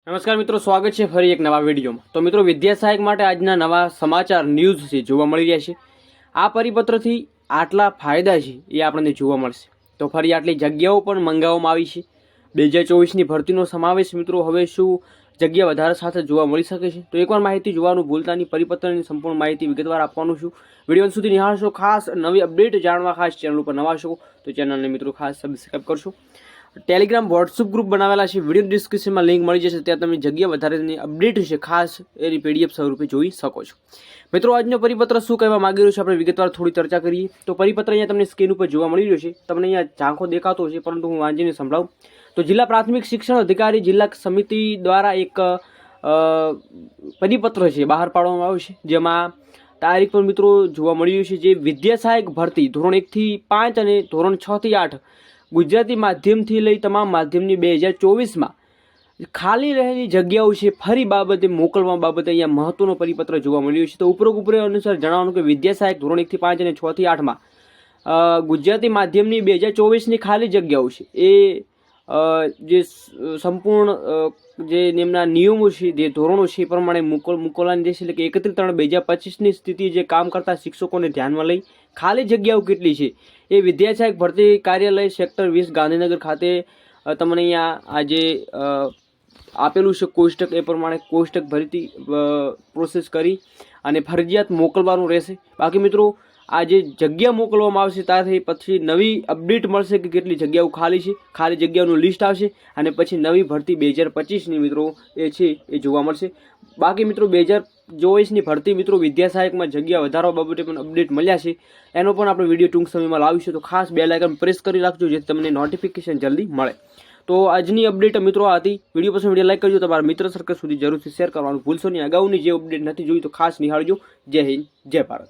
નમસ્કાર મિત્રો, સ્વાગત છે ફરી એક નવા વિડીયોમાં। તો મિત્રો, વિદ્યા સહાયક માટે આજના નવા સમાચાર ન્યૂઝ છે જોવા મળી રહ્યા છે। આ પરિપત્રથી આટલા ફાયદા છે એ આપણને જોવા મળશે। તો ફરી આટલી જગ્યાઓ પણ મંગાવવામાં આવી છે। 2024ની ભરતીનો સમાવેશ મિત્રો હવે શું જગ્યા વધારા સાથે જોવા મળી શકે છે? તો એકવાર માહિતી જોવાનું ભૂલતા નહીં। પરિપત્રની સંપૂર્ણ માહિતી વિગતવાર આપવાનું છું। વિડીયો સુધી નિહાળશો। ખાસ નવી અપડેટ જાણવા ખાસ ચેનલ ઉપર નવા છો તો ચેનલને મિત્રો ખાસ સબસ્ક્રાઈબ કરશો। ટેલિગ્રામ વોટ્સઅપ ગ્રુપ બનાવેલા છે, વિડીયો ડિસ્ક્રિપ્શનમાં લિંક મળી જશે। ત્યાં તમે જગ્યા વધારેની અપડેટ છે ખાસ એની પીડીએફ સ્વરૂપે જોઈ શકો છો। મિત્રો, આજનો પરિપત્ર શું કહેવા માંગી રહ્યો છે આપણે વિગતવાર થોડી ચર્ચા કરીએ। તો પરિપત્ર અહીંયા તમને સ્ક્રીન ઉપર જોવા મળી રહ્યો છે, તમને અહીંયા ઝાંખો દેખાતો હશે પરંતુ હું વાંચીને સંભળાવું। તો જિલ્લા પ્રાથમિક શિક્ષણ અધિકારી જિલ્લા સમિતિ દ્વારા એક પરિપત્ર છે બહાર પાડવામાં આવ્યો છે, જેમાં તારીખ પર મિત્રો જોવા મળી રહ્યું છે। જે વિદ્યા સહાયક ભરતી ધોરણ 1 થી 5 અને ધોરણ 6 થી 8 ગુજરાતી માધ્યમથી લઈ તમામ માધ્યમની 2024માં ખાલી રહેલી જગ્યાઓ છે ફરી બાબતે મોકલવા બાબતે અહીંયા મહત્વનો પરિપત્ર જોવા મળ્યો છે। તો ઉપરોક્ત અનુસાર જણાવવાનું કે વિદ્યા સહાયક ધોરણ 1 થી 5 અને 6 થી 8માં ગુજરાતી માધ્યમની 2024ની ખાલી જગ્યાઓ છે એ જે સંપૂર્ણ જે નિયમના નિયમો છે, જે ધોરણો છે એ પ્રમાણે મોકલવાની રહેશે। એટલે કે 31/3/2025ની સ્થિતિ જે કામ કરતા શિક્ષકોને ધ્યાનમાં લઈ ખાલી જગ્યાઓ કેટલી છે એ વિદ્યા સહાયક ભરતી કાર્યાલય સેક્ટર 20 ગાંધીનગર ખાતે તમને અહીંયા આજે આપેલું છે કોષ્ટક, એ પ્રમાણે કોષ્ટક ભરતી પ્રોસેસ કરી અને ફરજિયાત મોકલવાનું રહેશે। બાકી મિત્રો, આ જે જગ્યા મોકલવામાં આવશે ત્યારથી પછી નવી અપડેટ મળશે કે કેટલી જગ્યાઓ ખાલી છે, ખાલી જગ્યાઓનું લિસ્ટ આવશે અને પછી નવી ભરતી 2025ની મિત્રો એ છે એ જોવા મળશે। બાકી મિત્રો, 2024ની ભરતી મિત્રો વિદ્યા સહાયકમાં જગ્યા વધારવા બાબતે પણ અપડેટ મળ્યા છે, એનો પણ આપણે વિડીયો ટૂંક સમયમાં લાવીશું। તો ખાસ બેલ આઇકન પ્રેસ કરી રાખજો જેથી તમને નોટિફિકેશન જલ્દી મળે। તો આજની અપડેટ મિત્રો આ હતી। વિડીયો પસંદ વિડીયો લાઈક કરજો, તમારા મિત્ર સર્કલ સુધી જરૂરથી શેર કરવાનું ભૂલશો નહીં। અગાઉની જે અપડેટ નથી જોઈ તો ખાસ નિહાળજો। જય હિન્દ, જય ભારત।